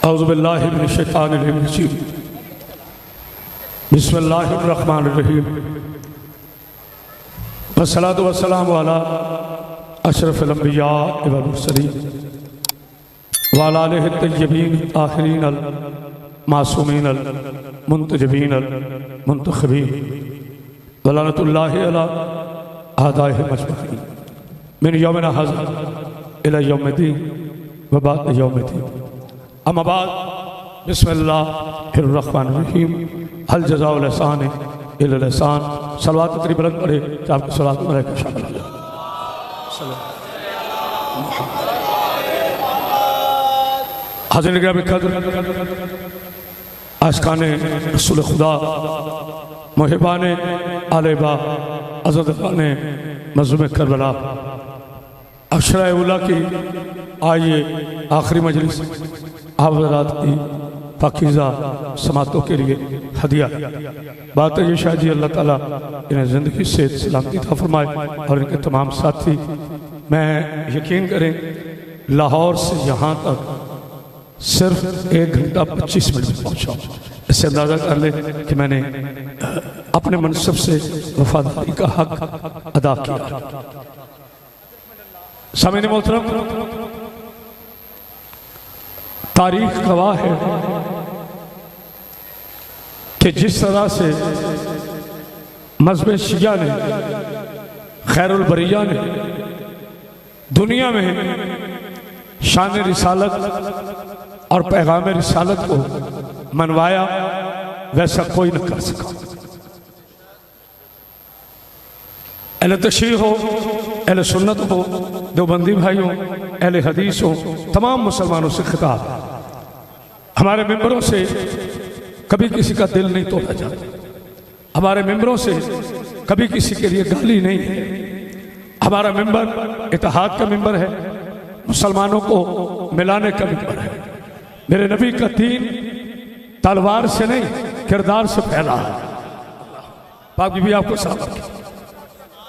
اعوذ باللہ من الشیطان الرجیم بسم اللہ الرحمن الرحیم والصلاة والسلام علی اشرف الانبیاء والمرسلین وعلی آلہ الطیبین الطاہرین المعصومین المنتجبین المنتخبین ولعنۃ اللہ علی اعدائہم اجمعین من یومنا ھذا الی یوم الدین وبعد یوم الدین. اما بعد بسم اللہ الرحمن الرحیم. حل جزاء الاحسان الا الاحسان. صلوات تقریب بلند پڑھے کہ آپ کی صلوات ملائکہ شامل ہو جائے. حاضرین گرامی قدر، عاشقان رسول خدا، محبان آل با، عزیزان مظلوم کربلا، اشرائے اولیاء کی آئیے آخری مجلس آپ حضرات کی پاکیزہ سماعتوں کے لیے ہدیہ. بات ہے یہ شاہ جی اللہ تعالیٰ انہیں زندگی سے سلامتی عطا فرمائے اور ان کے تمام ساتھی. میں یقین کریں لاہور سے یہاں تک صرف 1 گھنٹہ 25 منٹ میں پہنچا ہوں. اس سے اندازہ کر لیں کہ میں نے اپنے منصب سے وفاداری کا حق ادا کیا. سامعین محترم، تاریخ گواہ ہے کہ جس طرح سے مذہب شیعہ نے، خیر البریہ نے دنیا میں شان رسالت اور پیغام رسالت کو منوایا، ویسا کوئی نہ کر سکا. اہل تشیع ہو، اہل سنت ہو، دیوبندی بھائی ہو، اہل حدیث ہو، تمام مسلمانوں سے خطاب. ہمارے ممبروں سے کبھی کسی کا دل نہیں توڑا جاتا. ہمارے ممبروں سے کبھی کسی کے لیے گالی نہیں ہے. ہمارا ممبر اتحاد کا ممبر ہے، مسلمانوں کو ملانے کا ممبر ہے. میرے نبی کا دین تلوار سے نہیں کردار سے پھیلا ہے. پاک بی بی آپ کو سلام رکھے.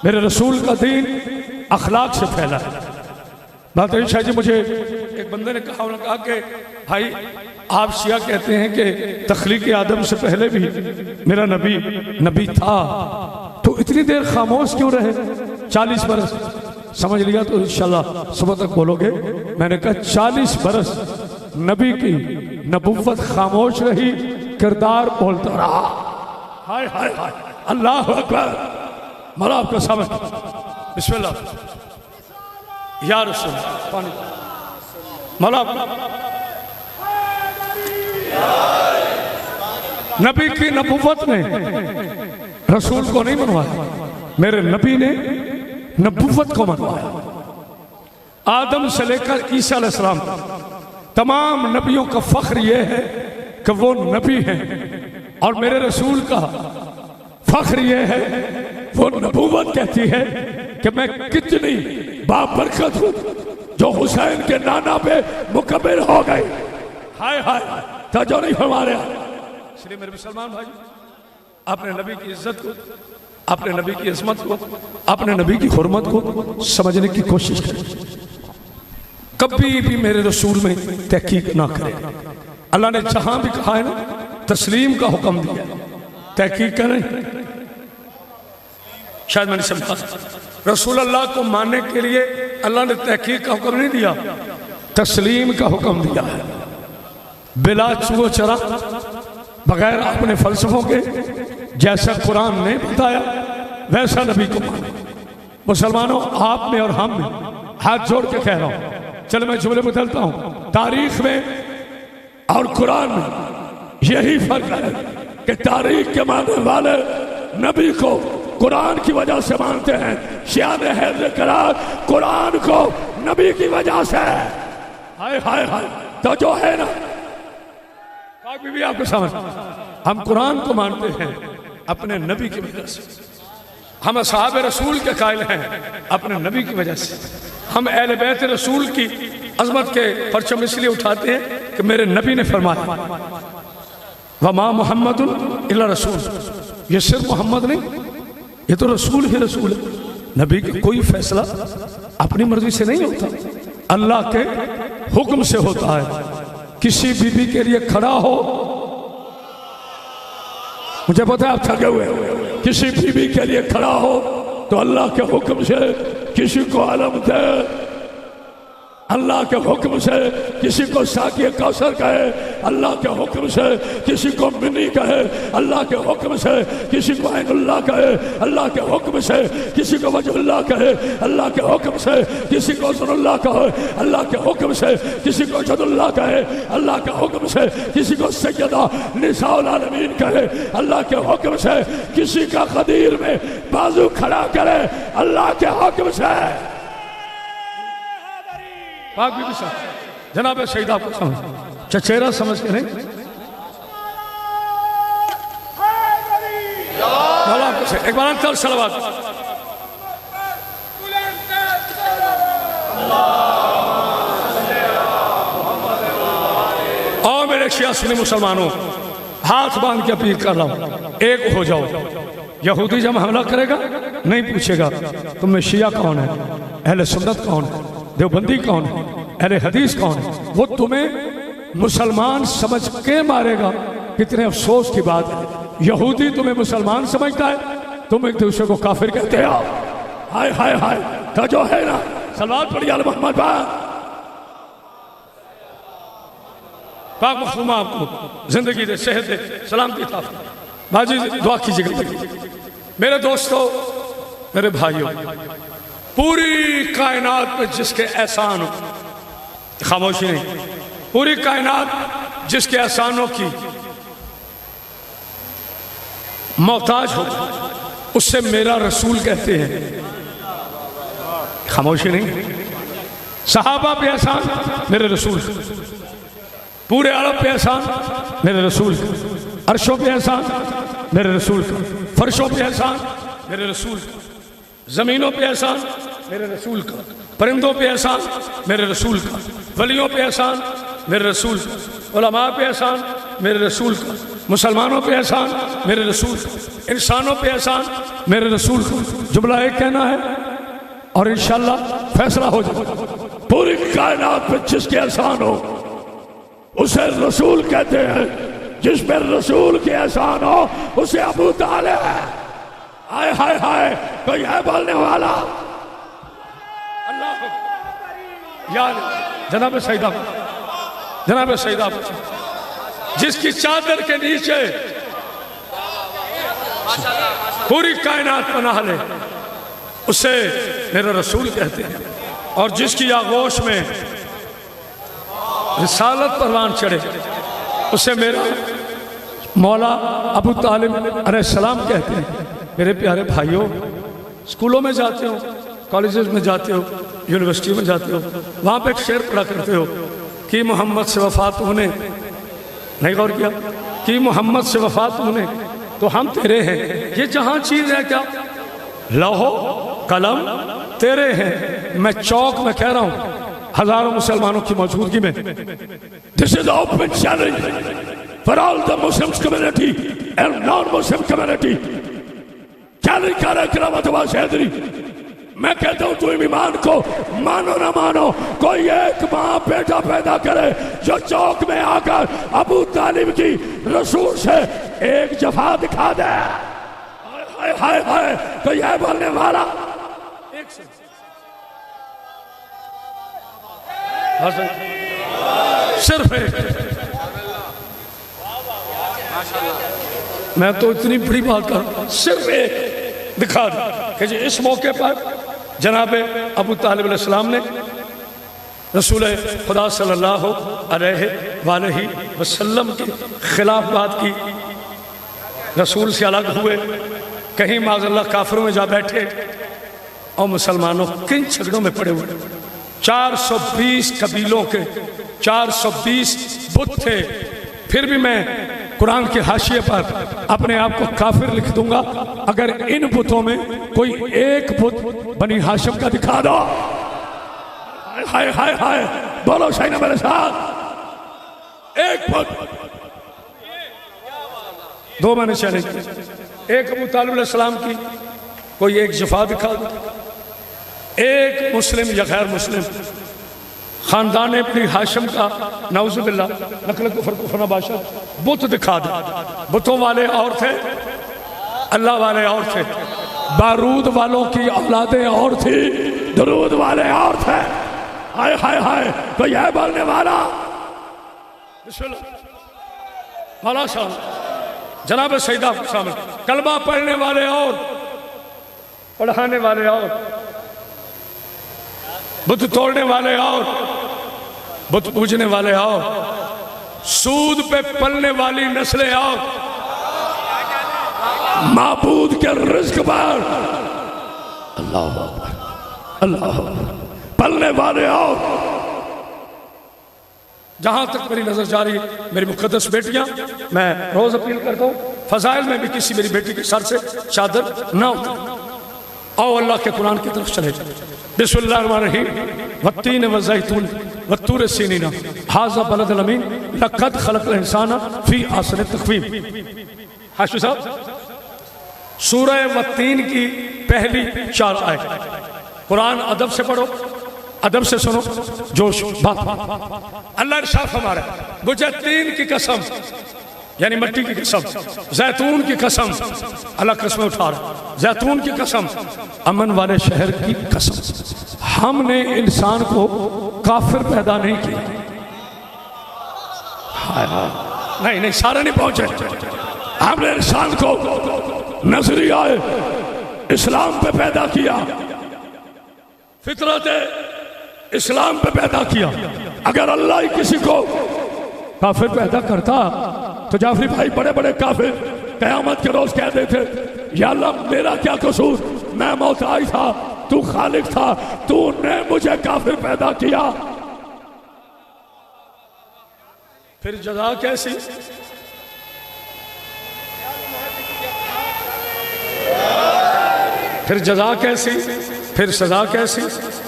میرے رسول کا دین اخلاق سے پھیلا ہے. بات شاہ جی، مجھے ایک بندے نے کہا، انہوں نے کہا کہ بھائی آپ شیعہ کہتے ہیں کہ تخلیق آدم سے پہلے بھی میرا نبی تھا، تو اتنی دیر خاموش کیوں رہے 40 برس؟ سمجھ لیا تو انشاءاللہ صبح تک بولو گے. میں نے کہا 40 برس نبی کی نبوت خاموش رہی، کردار بولتا رہا. ہائے ہائے ہائے، اللہ اکبر. مولا آپ کا سامنے بسم اللہ یا رسول پانی. مولا نبی کی نبوت نے رسول کو نہیں منوایا، میرے نبی نے نبوت کو منوایا. آدم سے لے کر عیسیٰ علیہ السلام تمام نبیوں کا فخر یہ ہے کہ وہ نبی ہیں، اور میرے رسول کا فخر یہ ہے، وہ نبوت کہتی ہے کہ میں کتنی بابرکت ہوں جو حسین کے نانا پہ مکبر ہو گئی. ہائے ہائے، توجہ نہیں فرما رہا. اس لیے میرے مسلمان بھائی، اپنے نبی کی عزت کو، اپنے نبی کی عظمت کو، اپنے نبی کی حرمت کو سمجھنے کی کوشش کریں. کبھی بھی میرے رسول میں تحقیق نہ کریں. اللہ نے جہاں بھی کہا ہے نا تسلیم کا حکم دیا، تحقیق کریں. شاید میں نے سمجھا، رسول اللہ کو ماننے کے لیے اللہ نے تحقیق کا حکم نہیں دیا، تسلیم کا حکم دیا ہے. بلا چو چرا، بغیر اپنے فلسفوں کے، جیسا قرآن نے بتایا ویسا نبی کو مانے. مسلمانوں، آپ میں اور ہم میں ہاتھ جوڑ کے کہہ رہا ہوں، چلو میں جملے بدلتا ہوں. تاریخ میں اور قرآن میں یہی فرق ہے کہ تاریخ کے ماننے والے نبی کو قرآن کی وجہ سے مانتے ہیں، شیعہ حیدر قرار قرآن کو نبی کی وجہ سے. ہائے ہائے ہائے، تو جو ہے نا پاک بی بی آپ کو سمجھ، ہم قرآن کو مانتے ہیں اپنے نبی کی وجہ سے. ہم اصحاب رسول کے قائل ہیں اپنے نبی کی وجہ سے. ہم اہل بیت رسول کی عظمت کے پرچم اس لیے اٹھاتے ہیں کہ میرے نبی نے فرمایا وما محمد الا رسول. یہ صرف محمد نہیں، یہ تو رسول ہی رسول ہے. نبی کا کوئی فیصلہ اپنی مرضی سے نہیں ہوتا، اللہ کے حکم سے ہوتا ہے کسی بیوی کے لیے کھڑا ہو، مجھے پتا ہے آپ تھکے ہوئے، کسی بیوی کے لیے کھڑا ہو تو اللہ کے حکم سے کسی کو علم دے، اللہ کے حکم سے کسی کو ساقی کوثر کہے، اللہ کے حکم سے کسی کو منی کہے، اللہ کے حکم سے کسی کو عین اللہ کہے، اللہ کے حکم سے کسی کو وجہ اللہ کہے، اللہ کے حکم سے کسی کو ذن اللہ کہے، اللہ کے حکم سے کسی کو جد اللہ کہے، اللہ کے حکم سے کسی کو سیدہ نساء العالمین کہے، اللہ کے حکم سے کسی کا قدیر میں بازو کھڑا کرے، اللہ کے حکم سے پاک بی بی صاحب جناب سیدہ کو سمجھ چچیرہ سمجھ کے نہیں مولا آپ کو سے ایک بار انتر صلوات اور میرے شیعہ سنی مسلمانوں ہاتھ باندھ کے اپیل کر رہا ہوں، ایک ہو جاؤ۔ یہودی جب حملہ کرے گا نہیں پوچھے گا تم میں شیعہ کون ہے، اہل سنت کون ہے، دیوبندی کون ہے، اہل حدیث کون ہے، وہ تمہیں مسلمان سمجھ کے مارے گا۔ کتنے افسوس کی بات ہے، یہودی تمہیں مسلمان سمجھتا ہے، تم ایک دوسرے کو کافر کہتے ہو۔ ہائے ہائے ہائے، تو جو ہے نا صلوات پڑھی آل محمد پاک مخدومہ آپ کو زندگی دے، صحت دے، سلامتی عطا فرمائے۔ باجی دعا کیجئے گا۔ میرے دوستو، میرے بھائیوں، پوری کائنات میں جس کے احسان ہو، خاموشی نہیں، پوری کائنات جس کے احسانوں کی محتاج ہو، اس سے میرا رسول کہتے ہیں۔ خاموشی نہیں، صحابہ پہ احسان میرے رسول، پورے عرب پہ احسان میرے رسول، عرشوں پہ احسان میرے رسول، فرشوں پہ احسان میرے رسول، زمینوں پہ احسان میرے رسول کا، پرندوں پہ احسان میرے رسول کا، ولیوں پہ احسان میرے رسول کا، علماء پہ احسان میرے رسول کا، مسلمانوں پہ احسان میرے رسول کا، انسانوں پہ احسان میرے رسول کا۔ جملہ ایک کہنا ہے اور انشاءاللہ فیصلہ ہو جائے۔ پوری کائنات پہ جس کے احسان ہو اسے رسول کہتے ہیں، جس پہ رسول کے احسان ہو اسے ابو طالب ہے۔ ہائے ہائے ہائے، کوئی ہے بولنے والا؟ اللہ یا جناب سیدہ، جناب سیدہ، جس کی چادر کے نیچے پوری کائنات پناہ لے اسے میرا رسول کہتے ہیں، اور جس کی آغوش میں رسالت پروان چڑھے اسے میرا مولا ابو طالب علیہ السلام کہتے ہیں۔ میرے پیارے بھائیوں، اسکولوں میں جاتے ہو، کالجز میں جاتے ہو، یونیورسٹی میں جاتے ہو، وہاں پہ ایک شعر پڑھا کرتے ہو کہ محمد سے وفات ہونے، نہیں غور کیا؟ کہ محمد سے وفات ہونے تو ہم تیرے ہیں، یہ جہاں چیز ہے کیا؟ لوح قلم تیرے ہیں۔ میں چوک میں کہہ رہا ہوں ہزاروں مسلمانوں کی موجودگی میں، This is open challenge for all the Muslim community and non-Muslim community۔ Challenge کر رہے کرامت واس حیدری، میں کہتا ہوں تم ایمان کو مانو نہ مانو، کوئی ایک ماں بیٹا پیدا کرے جو چوک میں آ کر ابو طالب کی رسول سے ایک جفا دکھا دے۔ ہائے ہائے ہائے، کوئی ہے بولنے والا؟ صرف ایک، میں تو اتنی بڑی بات کر رہا ہوں، صرف ایک دکھا دیں کہ جی اس موقع پر جناب ابو طالب علیہ السلام نے رسول خدا صلی اللہ علیہ وآلہ وسلم کے خلاف بات کی، رسول سے الگ ہوئے، کہیں معاذ اللہ کافروں میں جا بیٹھے، اور مسلمانوں کن جھگڑوں میں پڑے ہوئے۔ 420 قبیلوں کے 420 بت تھے، پھر بھی میں قرآن کے حاشیے پر اپنے آپ کو کافر لکھ دوں گا اگر ان بتوں میں کوئی ایک بت بنی ہاشم کا دکھا دو۔ ہائے ہائے ہائے، بولو شاہینہ میرے ساتھ، ایک بت، دو میں نے چیلنج کی، ایک ابو طالب علیہ السلام کی کوئی ایک جفا دکھا دو، ایک مسلم یا غیر مسلم خاندان ابن ہاشم کا نعوذ باللہ نقل کفر کفر نباشد بت دکھا دے. بتوں والے اور تھے، اللہ والے اور تھے. بارود والوں کی اولادیں اور تھی، درود والے اور تھے. ہائے ہائے ہائے تو یہ بولنے والا بسم اللہ مولا صاحب جناب سیدہ سامنے کلمہ پڑھنے والے اور پڑھانے والے اور بت توڑنے والے اور بت پوجنے والے اور سود پہ پلنے والی نسلیں اور معبود کے رزق پر اللہ اللہ پلنے والے اور جہاں تک میری نظر جاری میری مقدس بیٹیاں، میں روز اپیل کرتا ہوں فضائل میں بھی کسی میری بیٹی کے سر سے چادر نہ اترے. آؤ اللہ کے قرآن کی طرف چلے جائیں. بسم اللہ الرحمن الرحیم والتین والزیتون والطور سینین ھذا بلد الامین لقد خلق الانسان فی احسن تقویم. حاشی صاحب سورہ والتین کی پہلی 4 آیت. قرآن ادب سے پڑھو، ادب سے سنو، جوش بات. اللہ ارشاد ہمارا مجھے تین کی قسم یعنی مٹی کی قسم، زیتون کی قسم، اللہ قسمیں اٹھا رہا، زیتون کی قسم، امن والے شہر کی قسم. ہم نے انسان کو کافر پیدا نہیں کیا. نہیں سارے نہیں پہنچے. ہم نے انسان کو نظریہ اسلام پہ پیدا کیا، فطرت اسلام پہ پیدا کیا. اگر اللہ ہی کسی کو کافر پیدا کرتا تو جعفری بھائی بڑے بڑے کافر قیامت کے روز کہہ دیتے یا اللہ میرا کیا قصور، میں محتاج تھا، تو خالق تھا، تو نے مجھے کافر پیدا کیا. پھر جزا کیسی؟ پھر جزا کیسی، پھر سزا کیسی،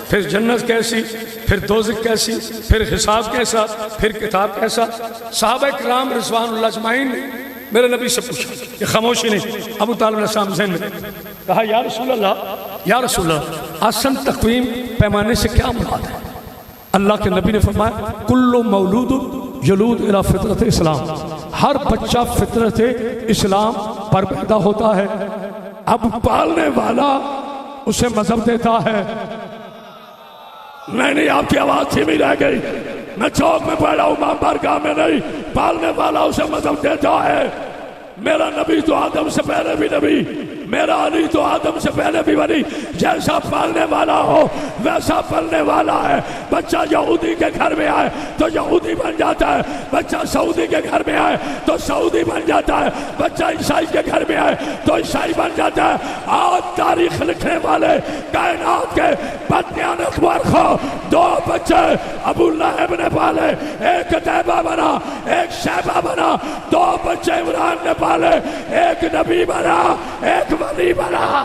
پھر جنت کیسی، پھر دوزخ کیسی، پھر حساب کیسا، پھر کتاب کیسا. صحابہ کرام رضوان اللہ اجمعین نے میرے نبی سے پوچھا، یہ خاموشی نہیں، ابو طالب علیہ السلام ذہن میں کہا یا رسول اللہ احسن تقویم پیمانے سے کیا مراد ہے؟ اللہ کے نبی نے فرمایا کل مولود یلود الی فطرت اسلام، ہر بچہ فطرت اسلام پر پیدا ہوتا ہے. اب پالنے والا اسے مذہب دیتا ہے. نہیں آپ کی آواز دھیمی رہ گئی، میں چوک میں پڑھا ہوں ماں بارگاہ میں نہیں. پالنے والا اسے مذہب دیتا ہے. میرا نبی تو آدم سے پہلے بھی نبی، میرا علی تو آدم سے پہلے بھی ولی. جیسا پالنے والا ہو ویسا پلنے والا ہے. بچہ یہودی کے گھر میں آئے تو یہودی بن جاتا ہے، بچہ سعودی کے گھر میں آئے تو سعودی بن جاتا ہے، بچہ عیسائی کے گھر میں آئے تو عیسائی بن جاتا ہے. آج تاریخ لکھنے والے کائنات کے بدیانت ورخو 2 بچے ابو لہب نے پالے، ایک طیبہ بنا ایک شیبہ بنا. 2 بچے عمران نے پالے، ایک نبی بنا ایک ولی بنا.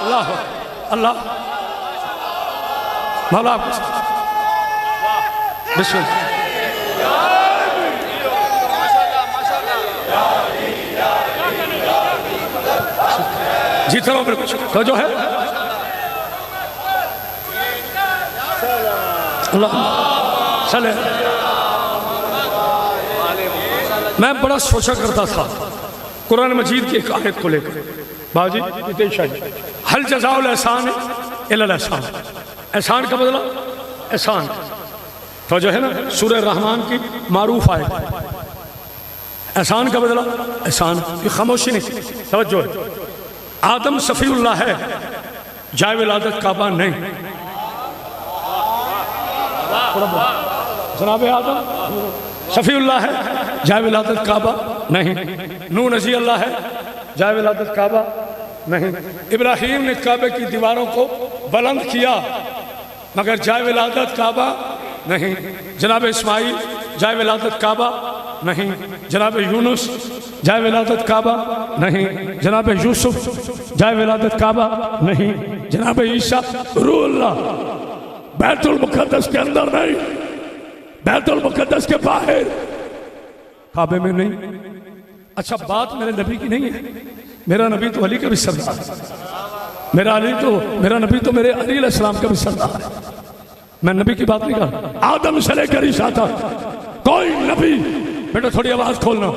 اللہ اللہ مولا بسم اللہ. جیتا رہو میرے کچھ تو جو ہے اللہ چلے. میں بڑا سوچا کرتا تھا قرآن مجید کی ایک آیت کو لے کر باجی حل جزاء الاحسان الا الاحسان. احسان کا بدلہ احسان تو جو ہے نا سورہ رحمان کی معروف آیت. احسان کا بدلہ احسان. یہ خاموشی نہیں، توجہ ہے. آدم صفی اللہ ہے، جائے ولادت کعبہ نہیں. جناب آدم صفی اللہ ہے، جائے ولادت کعبہ نہیں. نوح نبی اللہ ہے، جائے ولادت کعبہ نہیں. ابراہیم نے کعبے کی دیواروں کو بلند کیا مگر جائے ولادت کعبہ نہیں. جناب اسماعیل جائے ولادت کعبہ نہیں. جناب یونس جائے ولادت کعبہ نہیں. جناب یوسف جائے ولادت کعبہ نہیں. جناب عیسیٰ روح اللہ بیت المقدس کے اندر نہیں، بیت المقدس کے باہر، کعبے میں نہیں. اچھا بات میرے نبی کی نہیں ہے، میرا نبی تو علی کا بھی سردار ہے. میرا نبی تو میرے علی علیہ السلام کا بھی سردار ہے. میں نبی کی بات نہیں کر رہا. آدم سے لے کر عیسیٰ تک کوئی نبی. بیٹا تھوڑی آواز کھولنا.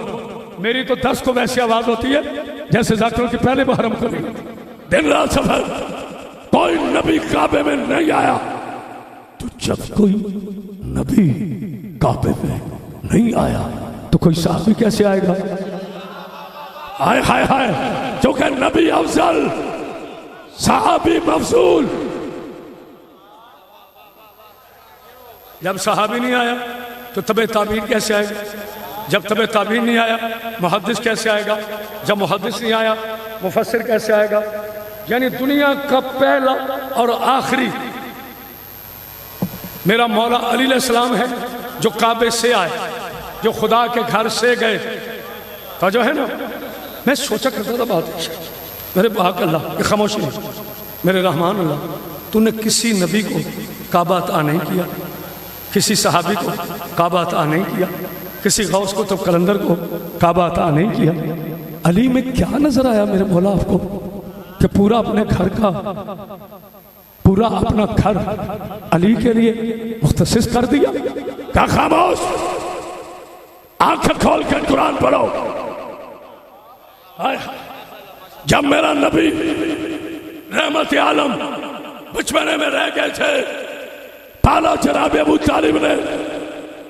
میری تو 10 کو ویسی آواز ہوتی ہے جیسے ذاکروں کی پہلے محرم کو نہیں. دن رات سفر. کوئی نبی کعبے میں نہیں آیا. تو جب کوئی نبی کعبے میں نہیں آیا تو کوئی صحابی کیسے آئے گا؟ ہائے ہائے ہائے. چونکہ نبی افضل صحابی مفضول. جب صحابی نہیں آیا تو تبع تابعین کیسے آئے گا؟ جب تبع تابعین نہیں آیا محدث کیسے آئے گا؟ جب محدث نہیں آیا مفسر کیسے آئے گا؟ یعنی دنیا کا پہلا اور آخری میرا مولا علی علیہ السلام ہے جو کعبے سے آئے, جو خدا کے گھر سے گئے. تو جو ہے نا, میں سوچا کرتا تھا بات, میرے پاک اللہ یہ خاموشی ہے. میرے رحمان اللہ, تو نے کسی نبی کو کعبہ عطا نہیں کیا, کسی صحابی کو کعبہ عطا نہیں کیا, کسی غوث کو تو کلندر کو کعبہ عطا نہیں کیا. علی میں کیا نظر آیا میرے مولا آپ کو کہ پورا اپنے گھر کا پورا اپنا گھر علی کے لیے مختص کر دیا؟ کیا خاموش, آنکھ کھول کر قرآن پڑھو. جب میرا نبی رحمت عالم بچپنے میں رہ گئے تھے, پالا جناب ابو طالب نے.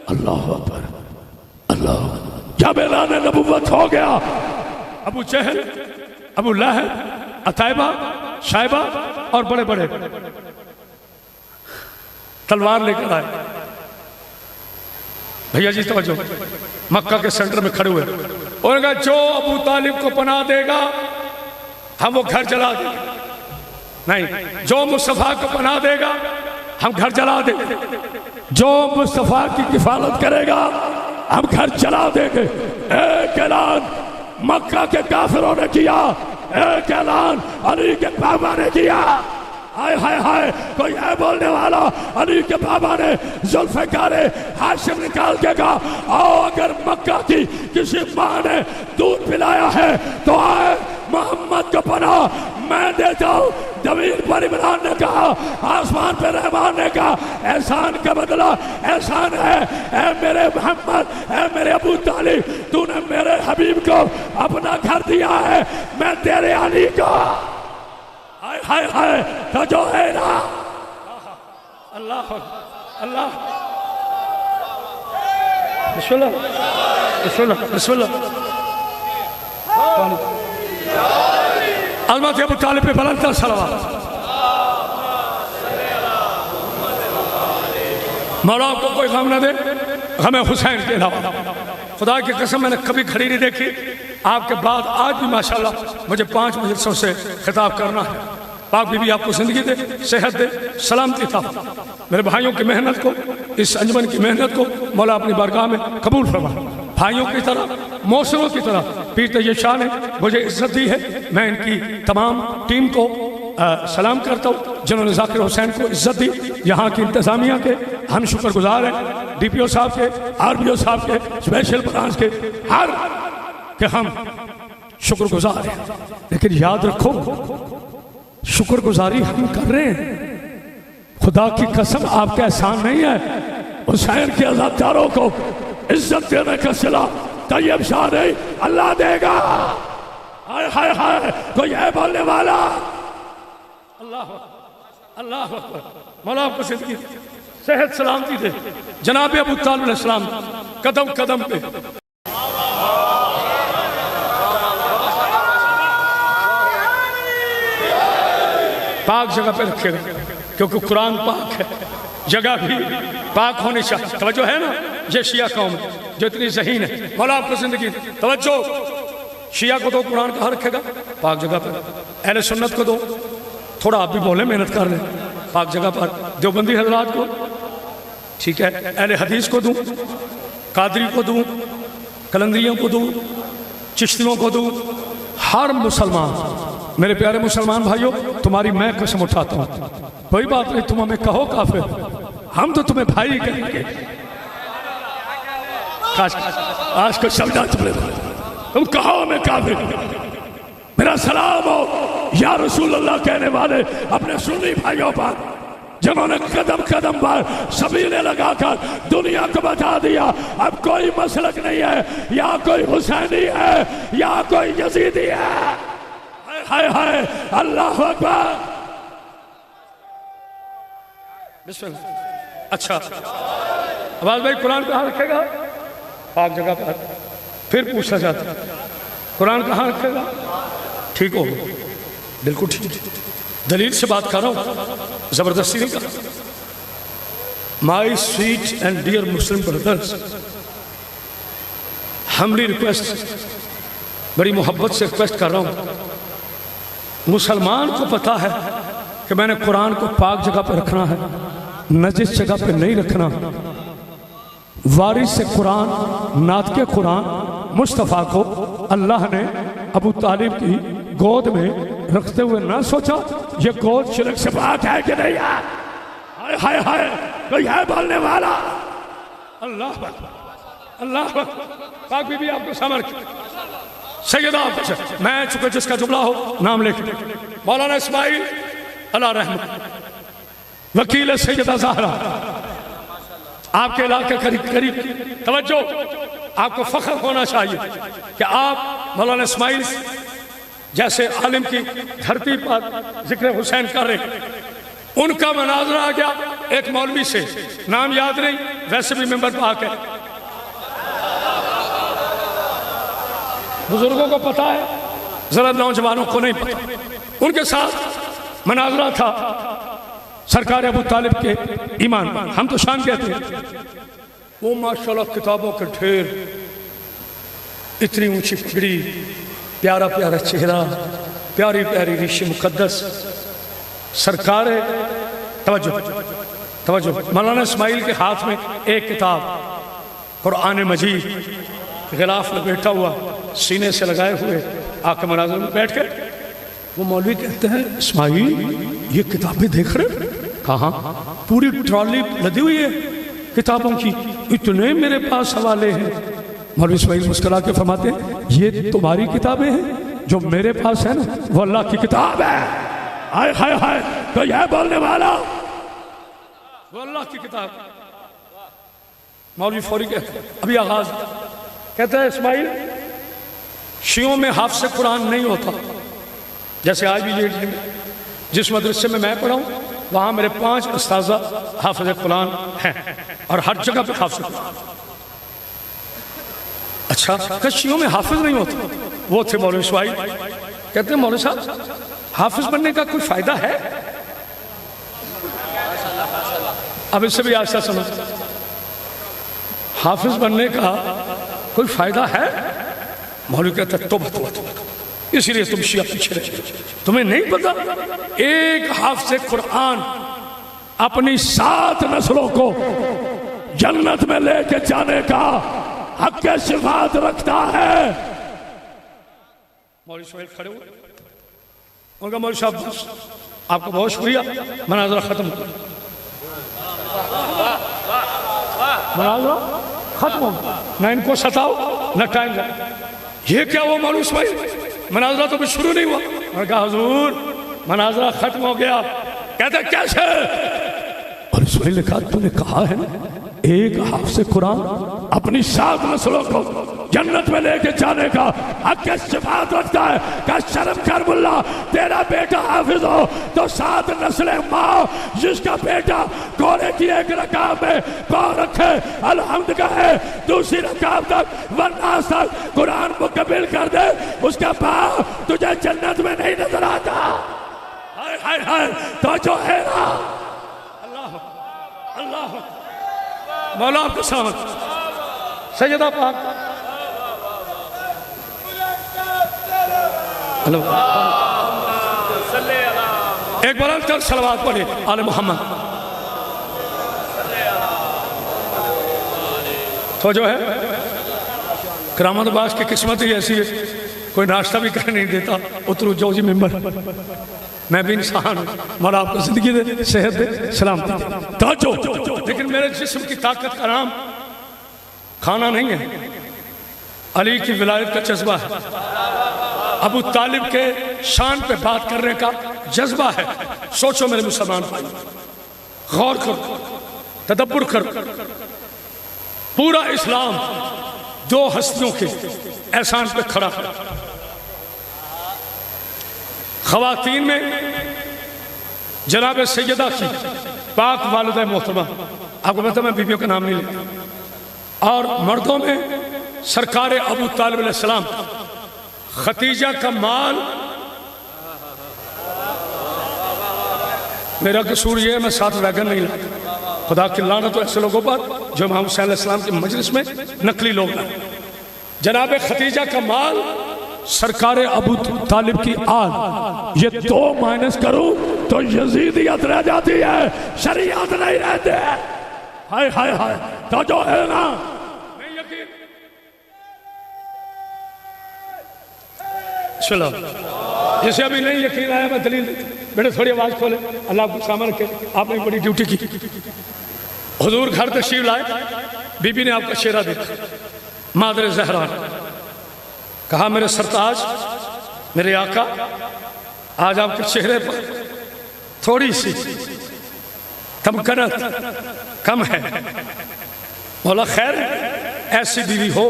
اللہ اکبر اللہ. جب اعلان نبوت ہو گیا, ابو جہل, ابو لہب, عتیبہ, شیبہ اور بڑے بڑے تلوار لے کر آئے. بھیا جی توجہ, مکہ کے سینٹر میں کھڑے ہوئے. انہوں نے کہا جو ابو طالب کو پناہ دے گا ہم وہ گھر جلا دیں گے. نہیں, جو مصطفیٰ کو پناہ دے گا ہم گھر جلا دیں گے. جو مصطفیٰ کی کفالت کرے گا ہم گھر جلا دیں گے. ایک اعلان مکہ کے کافروں نے کیا, ایک اعلان علی کے بابا نے کیا. ہائے ہائے ہائے, کوئی ہے بولنے والا؟ علی کے بابا نے ذوالفقار ہاشم نکال کے کہا آؤ, اگر مکہ کی کسی ماں نے دودھ پلایا ہے تو آئے محمد کو پناہ میں دیتا ہوں. زمین پر عمران نے کہا, آسمان پہ رحمان نے کہا احسان کا بدلہ احسان ہے. اے میرے محمد, اے میرے ابو طالب, تو نے میرے حبیب کو اپنا گھر دیا ہے, میں تیرے علی کو. ہائے ہائے ہائے, تو جو ہے نا اللہ اللہ. بسم اللہ بسم اللہ بسم اللہ. عظمت ابو طالب پہ بلند تر صلوات. مولا آپ کو کوئی غم نہ دے غم حسین کے علاوہ. خدا کی قسم میں نے کبھی گھڑی نہیں دیکھی. آپ کے بعد آج بھی ماشاءاللہ مجھے 5 مجلسوں سے خطاب کرنا ہے. پاک بی بی آپ کو زندگی دے, صحت دے, سلامتی تھا. میرے بھائیوں کی محنت کو, اس انجمن کی محنت کو مولا اپنی بارگاہ میں قبول فرما. بھائیوں کی طرح, موسروں کی طرح پیر طیب شاہ نے مجھے عزت دی ہے. میں ان کی تمام ٹیم کو سلام کرتا ہوں جنہوں نے ذاکر حسین کو عزت دی. یہاں کی انتظامیہ کے ہم شکر گزار ہیں, ڈی پی او صاحب کے, آر بی او صاحب کے, اسپیشل برانچ کے, ہر کہ ہم شکر گزار ہیں. لیکن یاد رکھو شکر گزاری ہم کر رہے ہیں, خدا کی قسم آپ کا احسان نہیں ہے. حسین کے عزاداروں کو عزت دینے کا صلہ طیب شاہ نہیں اللہ دے گا. ہائے ہائے ہائے, کوئی ہے بولنے والا؟ اللہ اللہ اکبر. مولا آپ کو زندگی صحت سلامتی دے. جناب ابو طالب علیہ السلام قدم قدم پہ پاک جگہ پہ رکھے گا کیونکہ قرآن پاک ہے, جگہ بھی پاک ہونی چاہیے. توجہ ہے نا, یہ شیعہ قوم جو اتنی ذہین ہے. مولا آپ کو زندگی توجہ. شیعہ کو دو قرآن کہاں رکھے گا؟ پاک جگہ پر. اہل سنت کو دو, تھوڑا آپ بھی بولیں, محنت کر لیں, پاک جگہ پر. دیوبندی حضرات کو ٹھیک ہے, اہل حدیث کو دوں, قادری کو دوں, کلندریوں کو دوں, چشتیوں کو دوں. ہر مسلمان, میرے پیارے مسلمان بھائیوں, تمہاری میں قسم اٹھاتا ہوں, کوئی بات نہیں تم ہمیں کہو کافر, ہم تو تمہیں بھائی کہیں گے. آج کو سمجھا تم کہو ہمیں کافر, میرا سلام ہو یا رسول اللہ کہنے والے اپنے سنی بھائیوں پر، جنہوں نے قدم قدم پر سبیلے لگا کر دنیا کو بتا دیا اب کوئی مسلک نہیں ہے، یا کوئی حسینی ہے یا کوئی یزیدی ہے۔ ہائے ہائے اللہ اکبر، بسم اللہ۔ اچھا عباس بھائی قرآن کہاں رکھے گا؟ پاک جگہ پر۔ پھر پوچھا جاتا ہے قرآن کہاں رکھے گا؟ ٹھیک ہو، بالکل ٹھیک، دلیل سے بات کر رہا ہوں، زبردستی نہیں کر۔ My sweet and dear Muslim brothers, humbly request, بڑی محبت سے ریکویسٹ کر رہا ہوں، مسلمان کو پتا ہے کہ میں نے قرآن کو پاک جگہ پہ رکھنا ہے، نجس جگہ پہ نہیں رکھنا۔ وارث قرآن، ناطق قرآن مصطفیٰ کو اللہ نے ابو طالب کی گود میں رکھتے ہوئے نہ سوچا یہ گود شرک سے پاک ہے کہ نہیں ہے؟ ہائے ہائے ہائے، کوئی ہے بولنے والا؟ اللہ اللہ پاک بی بی آپ کو سامر کی سیدہ میں چکے جس کا جملہ ہو نام لکھ مولانا اسماعیل اللہ رحمت، وکیل سیدہ زہرا، آپ کے علاقے قریب توجہ، آپ کو فخر ہونا چاہیے کہ آپ مولانا اسماعیل جیسے عالم کی دھرتی پر ذکر حسین کر رہے، ان کا مناظرہ آ گیا ایک مولوی سے، نام یاد نہیں، ویسے بھی ممبر پہ آ کے بزرگوں کو پتا ہے، ذرا نوجوانوں کو نہیں پتا۔ ان کے ساتھ مناظرہ تھا سرکار ابو طالب کے ایمان، ہم تو شان کہتے ہیں، وہ ماشاءاللہ کتابوں کے ڈھیر، اتنی اونچی پگڑی، پیارا پیارا چہرہ، پیاری پیاری ریش مقدس، سرکار توجہ مولانا اسماعیل کے ہاتھ میں ایک کتاب قرآن مجید غلاف لپیٹا ہوا، سینے سے لگائے ہوئے، آ کے مناظر میں بیٹھ کے وہ مولوی کہتے ہیں اسماعیل یہ کتابیں دیکھ رہے؟ کہاں؟ پوری ٹرالی لدی ہوئی ہے کتابوں کی، اتنے میرے پاس حوالے ہیں۔ مولوی اسماعیل مسکرا کے فرماتے ہیں یہ تمہاری کتابیں ہیں، جو میرے پاس ہے نا وہ اللہ کی کتاب ہے۔ ہائے ہائے ہائے، کوئی ہے بولنے والا؟ وہ اللہ کی کتاب۔ مولوی فوری کہتے ہیں ابھی آغاز کہتا ہے اسماعیل شیعوں میں حافظ قرآن نہیں ہوتا، جیسے آج بھی یہ جس مدرسے میں میں پڑھا ہوں وہاں میرے 5 استاذہ حافظ قرآن ہیں اور ہر جگہ پہ حافظ قرآن۔ اچھا کہ شیعوں میں حافظ نہیں ہوتا؟ وہ تھے مولوی اسماعیل، کہتے ہیں مولوی صاحب حافظ بننے کا کوئی فائدہ ہے؟ اب اس سے بھی آہستہ سنو، حافظ بننے کا کوئی فائدہ ہے؟ مولوی کہتا ہے توبہ، اسی لیے تم شیعہ پیچھے رہے، تمہیں نہیں پتا ایک حافظ قرآن اپنی 7 نسلوں کو جنت میں لے کے جانے کا حق شفاعت رکھتا ہے۔ مولوی اسماعیل کھڑے ہوئے، ان کا مولوی صاحب بس آپ کو بہت شکریہ، مناظرہ ختم ہو، مناظرہ ختم ہو، نہ ان کو ستاؤ نہ ٹائم لگا۔ یہ کیا ہوا مولوی اسماعیل؟ مناظرہ تو بھی شروع نہیں ہوا۔ میں نے کہا حضور مناظرہ ختم ہو گیا۔ کہتے کیسے؟ اور اسماعیل نے کہا تو نے کہا ہے نا ایک حافظ قرآن اپنی 7 نسلوں کو جنت میں لے کے جانے کا حق شفاعت رکھتا ہے۔ کہ شرم کر ملا، تیرا بیٹا حافظ ہو تو 7 نسلیں ماں جس کا بیٹا گھوڑے کی ایک رکاب میں پاؤں رکھے الحمد کہے، دوسری رکاب تک والناس تک قرآن مکمل کر دے، اس کا پاؤں تجھے جنت میں نہیں نظر آتا۔ ہائے ہائے ہائے، تو جو ہے نا اللہ اللہ مولا آپ کو سلامت۔ سیدہ پاک ایک بلند تر صلوات پڑھے آل محمد۔ تو جو ہے کرامت باز کی قسمت ہی ایسی ہے، کوئی ناشتہ بھی کر نہیں دیتا، اترو جو جی ممبر، میں بھی انسان ہوں، مولا آپ کو زندگی دے، صحت دے، سلامتی دے، توجہ۔ لیکن میرے جسم کی طاقت کا نام کھانا نہیں ہے، علی کی ولایت کا جذبہ ہے۔ ابو طالب کے شان پہ بات کرنے کا جذبہ ہے. سوچو میرے مسلمان بھائی، غور کرو، تدبر کرو. پورا اسلام دو ہستیوں کے احسان پہ کھڑا ہے. خواتین میں جناب سیدہ کی پاک والدہ محترمہ، آپ کو پتہ میں بیویوں کا نام نہیں لیتا، اور مردوں میں سرکار ابو طالب علیہ السلام. ختیجہ کا مال، میرا قصور یہ ہے میں 7 ویگن نہیں لاتا. خدا کی لعنت ہو ایسے لوگوں پر جو امام حسین علیہ السلام کی مجلس میں نقلی لوگ لائے. جناب ختیجہ کا مال، سرکار ابو طالب کی آل. یہ 2 مائنس کروں تو یزیدیت رہ جاتی ہے، شریعت نہیں رہتے. ہائے ہائے ہائے، تو جو ہے نا چلو جسے ابھی نہیں یقین آیا میں دلیل بیٹے تھوڑی آواز کھولے. اللہ آپ کو سامنے رکھے، آپ نے بڑی ڈیوٹی کی. حضور گھر تشریف لائے، بی بی نے آپ کا چہرہ دیکھا، مادر زہرا نے کہا میرے سرتاج، میرے آقا، آج آپ کے چہرے پر تھوڑی سی تمکنت کم ہے. مولا خیر ایسی بیوی ہو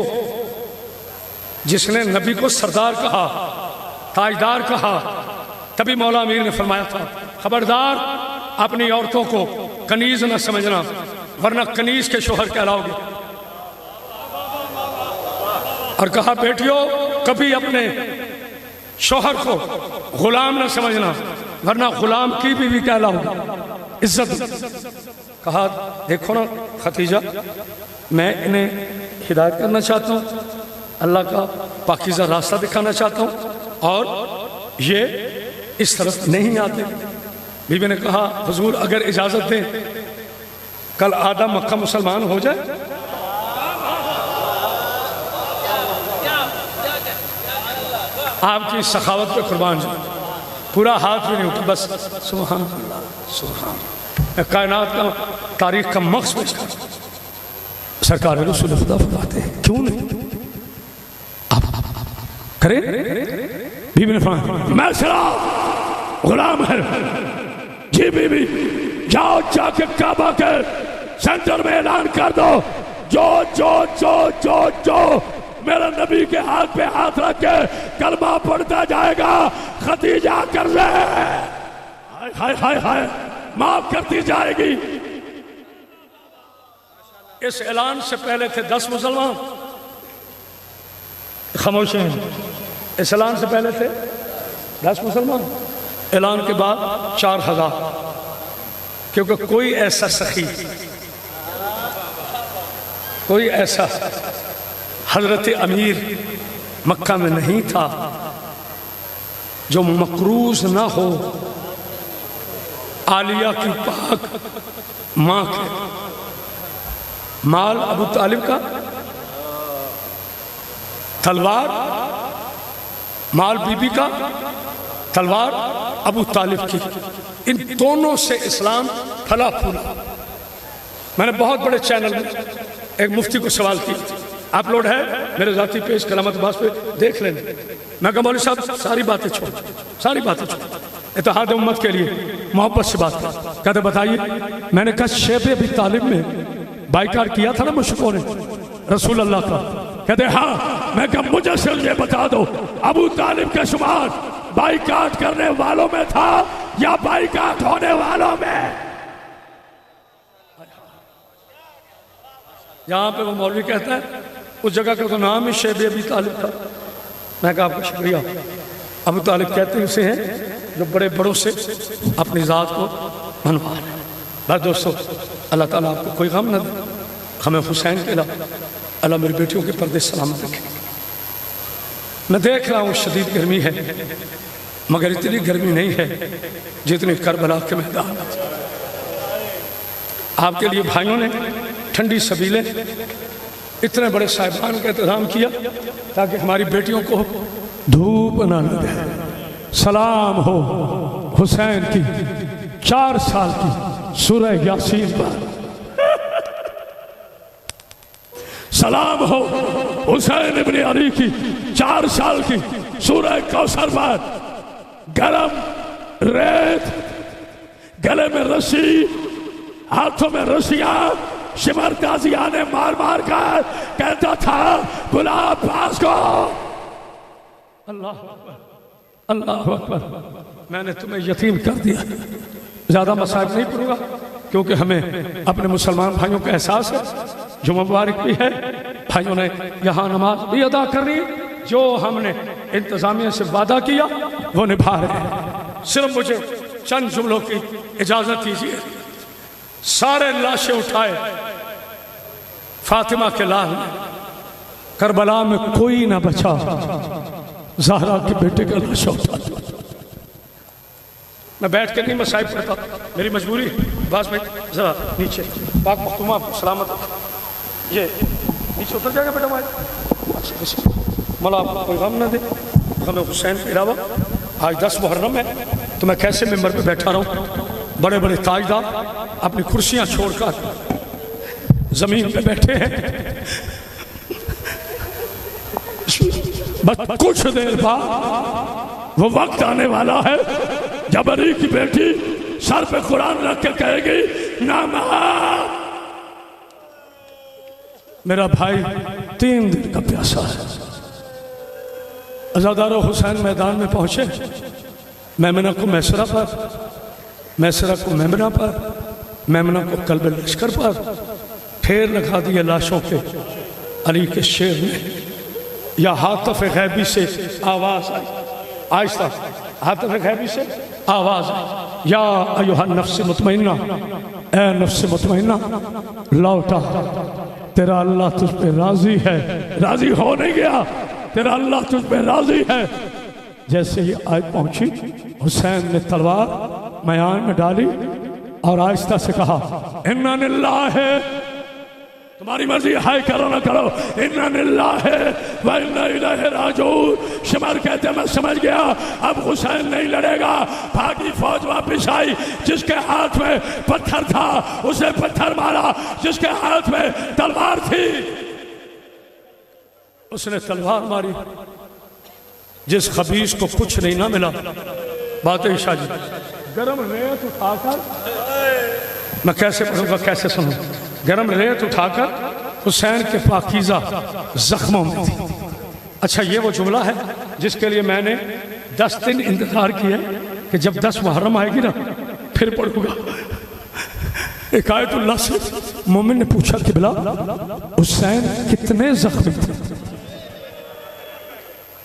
جس نے نبی کو سردار کہا، تاجدار کہا. تبھی مولا امیر نے فرمایا تھا خبردار اپنی عورتوں کو کنیز نہ سمجھنا ورنہ کنیز کے شوہر کہلاؤ گے. اور کہا بیٹیوں کبھی اپنے شوہر کو غلام نہ سمجھنا ورنہ غلام کی بیوی کہلاؤ گے. عزت. کہا دیکھو نا ختیجہ، میں انہیں ہدایت کرنا چاہتا ہوں، اللہ کا پاکیزہ راستہ دکھانا چاہتا ہوں، اور یہ اس طرف نہیں آتے. بی بی نے کہا حضور اگر اجازت دیں کل آدھا مکہ مسلمان ہو جائے. آپ کی سخاوت پہ قربان جائے، پورا ہاتھ بھی نہیں اٹھا، بس سبحان اللہ سبحان اللہ. کائنات کا تاریخ کا مقصد پیش کر سرکار رسول خدا فرماتے ہیں کیوں نہیں کرے. بی بی نے فرمایا میں سرا غلام ہے. جی بی بی جاؤ جا کے کعبہ کے سینٹر میں اعلان کر دو، جو جو جو جو جو میرا نبی کے ہاتھ پہ ہاتھ رکھ کے کلمہ پڑھتا جائے گا ختیجہ کر لے ہائے ہائے ہائے معاف کرتی جائے گی. اس اعلان سے پہلے تھے 10 مسلمان، خاموش ہیں. اس اعلان سے پہلے تھے 10 مسلمان، اعلان کے بعد 4000. کیونکہ کوئی ایسا سخی، کوئی ایسا حضرت امیر مکہ میں نہیں تھا جو مقروض نہ ہو عالیہ کی پاک ماں کے. مال ابو طالب کا، تلوار مال بی بی کا، تلوار ابو طالب کی. ان دونوں سے اسلام پھلا پھولا. میں نے بہت بڑے چینل میں ایک مفتی کو سوال کیا، اپلوڈ ہے میرے ذاتی پیج کلامت باز پہ، دیکھ لیں. میں کہا مولوی صاحب ساری باتیں چھوڑ، ساری باتیں چھوڑ، اتحاد امت کے لیے محبت سے بات کر. کہتے بتائیے. میں نے کہا شیب ابی طالب میں بائیکاٹ کیا تھا نا مشرکوں نے رسول اللہ کا. کہتے ہاں. میں کہا مجھے صرف یہ بتا دو ابو طالب کا شمار بائیکاٹ کرنے والوں میں تھا یا بائیکاٹ ہونے والوں میں؟ یہاں پہ وہ مولوی کہتا ہے اس جگہ کا تو نام ہی شیب ابی طالب تھا. میں کہا آپ کا شکریہ. ابو طالب کہتے اسے ہیں جو بڑے بڑوں سے اپنی ذات کو منوا لیں. بس دوستو اللہ تعالیٰ آپ کو کوئی غم نہ دے. ہمیں حسین کے علاوہ اللہ میری بیٹیوں کے پردے سلامت رکھے. میں دیکھ رہا ہوں شدید گرمی ہے مگر اتنی گرمی نہیں ہے جتنی کربلا کے میدان. آپ کے لیے بھائیوں نے ٹھنڈی سبیلیں اتنے بڑے صاحبان کا انتظام کیا تاکہ ہماری بیٹیوں کو دھوپ نہ لگے. سلام ہو حسین کی 4 سال کی سورہ یاسین پر. سلام ہو حسین ابن علی کی 4 سال کی سورہ کوثر پر گرم ریت، گلے میں رسی، ہاتھوں میں رسیاں، شمر تازیانے مار مار کر کہتا تھا گلاب پاس کو۔ اللہ اکبر، اللہ اکبر۔ میں نے تمہیں یتیم کر دیا۔ زیادہ مصائب نہیں پڑھوں گا کیونکہ ہمیں اپنے مسلمان بھائیوں کا احساس ہے، جمعہ مبارک بھی ہے، بھائیوں نے یہاں نماز بھی ادا کرنی، جو ہم نے انتظامیہ سے وعدہ کیا وہ نبھا رہے ہیں۔ صرف مجھے چند جملوں کی اجازت دیجیے۔ سارے لاشیں اٹھائے، فاطمہ کے لال نے، کربلا میں کوئی نہ بچا، زہرا کے بیٹے کا لاشا اٹھا۔ میں بیٹھ کے نہیں مسائب پڑھتا، میری مجبوری۔ باس بھائی ذرا نیچے، پاک مختومہ سلامت، یہ نیچے اتر جائے گا بیٹا مائے۔ مولا آپ کوئی غم نہ دے، غم حسین کے علاوہ آج 10 محرم ہے تو میں کیسے ممبر پہ بیٹھا رہا ہوں؟ بڑے بڑے تاجدار اپنی کرسیاں چھوڑ کر زمین پہ بیٹھے ہیں۔ بس کچھ دیر بعد وہ وقت آنے والا ہے جب علی کی بیٹی سر پہ قرآن رکھ کے کہے گی ناما۔ میرا بھائی 3 دن کا پیاسا ہے۔ عزادار حسین میدان میں پہنچے، میمنہ کو میسرہ پر، میسرہ کو میمنہ پر، میمنہ کو قلب لشکر پر، پھیر لگا دیے لاشوں کے۔ علی کے شعر میں یا حاطف غیبی سے آواز آئی، آہستہ حاطف غیبی سے آواز آئی، یا ایوہ النفس مطمئنہ، اے نفس مطمئنہ لوٹا، تیرا اللہ تجھ پہ راضی ہے۔ راضی ہو نہیں گیا، تیرا اللہ تجھ پہ راضی ہے۔ جیسے یہ آیت پہنچی، حسین نے تلوار میان میں ڈالی اور آہستہ سے کہا اِنَّا لِلَّهِ ہے، تمہاری مرضی ہے کرو نہ کرو، اِنَّا لِلَّهِ ہے وَإِنَّا إِلَيْهِ راجعون۔ شمر کہتے ہیں میں سمجھ گیا اب حسین نہیں لڑے گا۔ بھاگی فوج واپس آئی، جس کے ہاتھ میں پتھر تھا اسے پتھر مارا، جس کے ہاتھ میں تلوار تھی اس نے تلوار ماری۔ جس خبیث کو کچھ نہیں نہ ملا، باتیں شاہ جی گرم ریت اٹھا کر، میں کیسے پڑھوں گا کیسے سنوں، گرم ریت اٹھا کر حسین کے پاکیزہ زخموں میں تھی۔ اچھا یہ وہ جملہ ہے جس کے لیے میں نے 10 دن انتظار کیا کہ جب 10 محرم آئے گی نا پھر پڑھوں گا۔ ایک آیت اللہ سے مومن نے پوچھا کہ بلا حسین کتنے زخمی تھے؟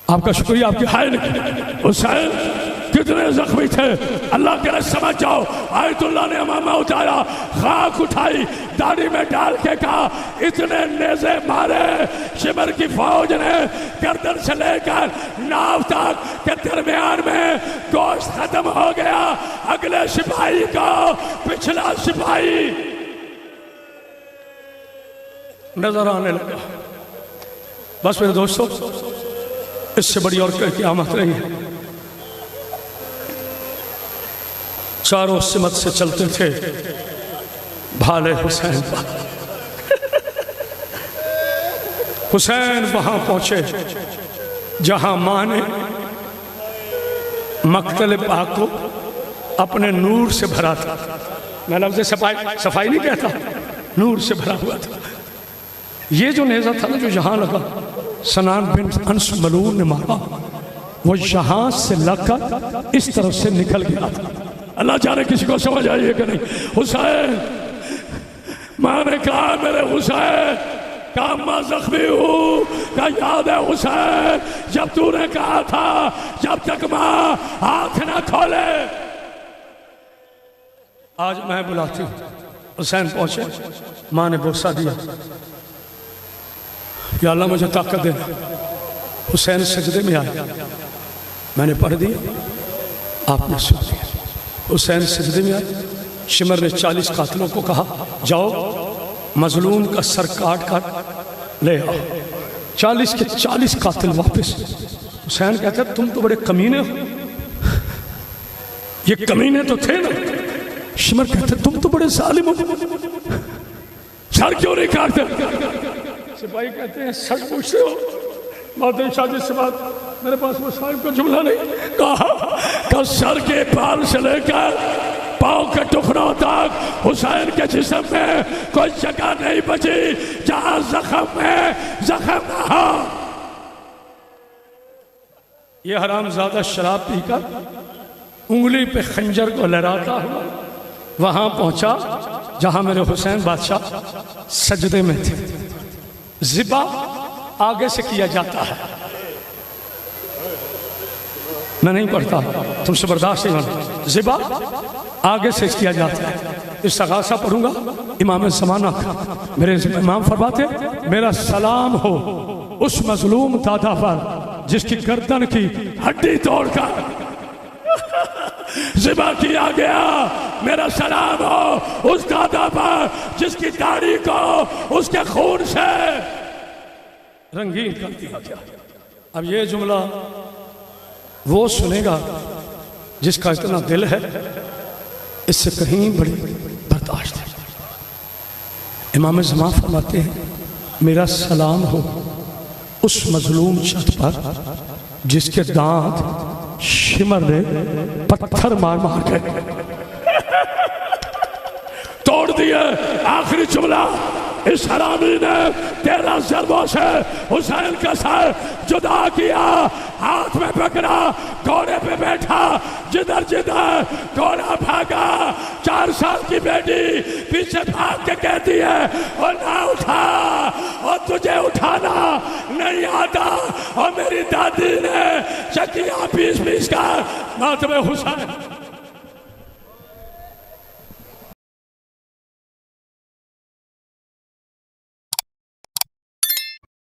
آپ کا شکریہ، آپ کی ہائے نہیں، حسین کتنے زخمی تھے؟ اللہ کے لئے سمجھ جاؤ۔ آیت اللہ نے امامہ اتارا، خاک اٹھائی، داڑھی میں ڈال کے کہا اتنے نیزے مارے شمر کی فوج نے گردن سے لے کر ناو تک کے درمیان میں گوشت ختم ہو گیا۔ اگلے سپاہی کو پچھلا سپاہی نظر آنے لگا۔ بس میرے دوستو، اس سے بڑی اور قیامت نہیں ہے۔ چاروں سمت سے چلتے تھے بھالے حسین پر۔ حسین وہاں پہنچے جہاں ماں نے مقتل پاک کو اپنے نور سے بھرا تھا۔ میں لفظ صفائی نہیں کہتا، نور سے بھرا ہوا تھا۔ یہ جو نیزہ تھا نا جو یہاں لگا، سنان بن انس ملعون نے مارا، وہ یہاں سے لگ کر اس طرف سے نکل گیا تھا۔ اللہ جانے کسی کو سمجھ آئیے کہ نہیں۔ حسین، ماں نے کہا میرے حسین، کہا ماں زخمی ہوں، کہا یاد ہے حسین جب تو نے کہا تھا جب تک ماں آنکھ نہ کھولے۔ آج میں بلاتی ہوں۔ حسین پہنچے، ماں نے بوسہ دیا، یا اللہ مجھے طاقت دے۔ حسین سجدے میں آئے، میں نے پڑھ دیا، آپ نے سن دیا۔ حسین سجدے میں آئے، شمر نے 40 قاتلوں کو کہا جاؤ مظلوم کا سر کاٹ کر لے آؤ۔ 40 کے 40 قاتل واپس۔ حسین کہتا ہے تم تو بڑے کمینے ہو۔ یہ کمینے تو تھے نا۔ شمر کہتا ہے تم تو بڑے ظالم ہو، سر کیوں نہیں کاٹتے؟ سپاہی کہتے ہیں سچ پوچھتے ہو؟ بات شاہ جی سے بات میرے پاس وہ صاحب کا جملہ نہیں، کہا کہ سر کے بال سے لے کر پاؤں کے ٹکڑوں تک حسین کے جسم میں کوئی جگہ نہیں بچی جہاں زخم ہے زخم نہ ہو۔ یہ حرام زادہ شراب پی کر انگلی پہ خنجر کو لہراتا ہوا وہاں پہنچا جہاں میرے حسین بادشاہ سجدے میں تھے۔ ذبح آگے سے کیا جاتا ہے، میں نہیں پڑھتا، تم سے برداشت نہیں ہونا۔ ذبح آگے سے کیا جاتا ہے۔ استغاثہ پڑھوں گا امام زمانہ کا، میرے امام فرماتے میرا سلام ہو اس مظلوم دادا پر جس کی گردن کی ہڈی توڑ کر ذبح کیا گیا، میرا سلام ہو اس دادا پر جس کی داڑھی کو اس کے خون سے رنگین کر دیا گیا۔ اب یہ جملہ وہ سنے گا جس کا اتنا دل ہے اس سے کہیں بڑی برداشت ہے۔ امام زمان فرماتے ہیں میرا سلام ہو اس مظلوم شخص پر جس کے دانت شمر نے پتھر مار مار کے توڑ دیے۔ آخری جملہ، اس حرامی نے 13 ضربوں سے حسین کا سر جدا کیا، ہاتھ میں پکڑا، گھوڑے پہ بیٹھا، جدھر جدھر گھوڑا بھاگا، 4 سال کی بیٹی پیچھے بھاگ کے کہتی ہے اور نہ اٹھا، اور تجھے اٹھانا نہیں آتا، اور میری دادی نے چکیاں پیس پیس کر ماتم حسین